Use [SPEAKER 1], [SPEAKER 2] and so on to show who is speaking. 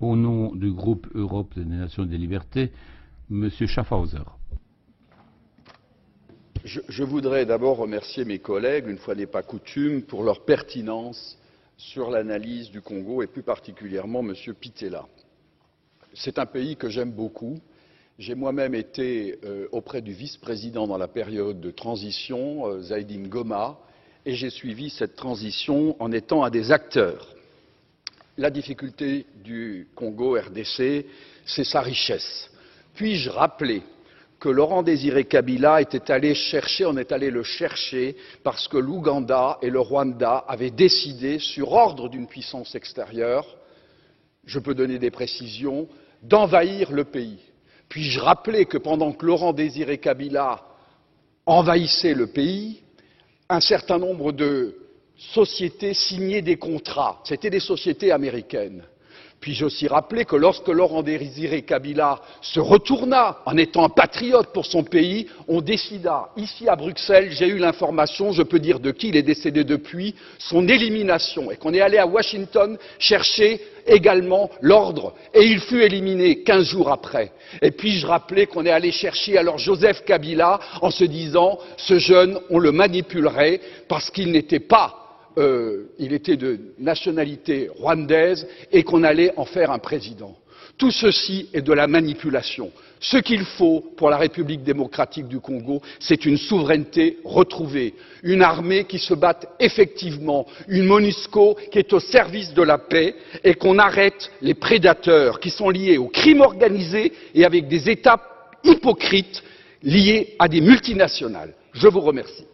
[SPEAKER 1] Au nom du groupe Europe des Nations et des Libertés, M. Schaffhauser.
[SPEAKER 2] Je voudrais d'abord remercier mes collègues, une fois n'est pas coutume, pour leur pertinence sur l'analyse du Congo et plus particulièrement M. Pittella. C'est un pays que j'aime beaucoup. J'ai moi-même été auprès du vice-président dans la période de transition, Zaidi Ngoma, et j'ai suivi cette transition en étant un des acteurs. La difficulté du Congo RDC, c'est sa richesse. Puis-je rappeler que Laurent-Désiré Kabila était allé chercher, on est allé le chercher parce que l'Ouganda et le Rwanda avaient décidé, sur ordre d'une puissance extérieure, je peux donner des précisions, d'envahir le pays. Puis-je rappeler que pendant que Laurent-Désiré Kabila envahissait le pays, un certain nombre de sociétés signaient des contrats. C'étaient des sociétés américaines. Puis-je aussi rappeler que lorsque Laurent-Désiré Kabila se retourna en étant un patriote pour son pays, on décida, ici à Bruxelles, j'ai eu l'information, je peux dire de qui, il est décédé depuis, son élimination, et qu'on est allé à Washington chercher également l'ordre, et il fut éliminé 15 jours après. Et puis-je rappeler qu'on est allé chercher alors Joseph Kabila en se disant, ce jeune, on le manipulerait parce qu'il n'était pas il était de nationalité rwandaise et qu'on allait en faire un président. Tout ceci est de la manipulation. Ce qu'il faut pour la République démocratique du Congo, c'est une souveraineté retrouvée, une armée qui se batte effectivement, une MONUSCO qui est au service de la paix et qu'on arrête les prédateurs qui sont liés au crime organisé et avec des États hypocrites liés à des multinationales. Je vous remercie.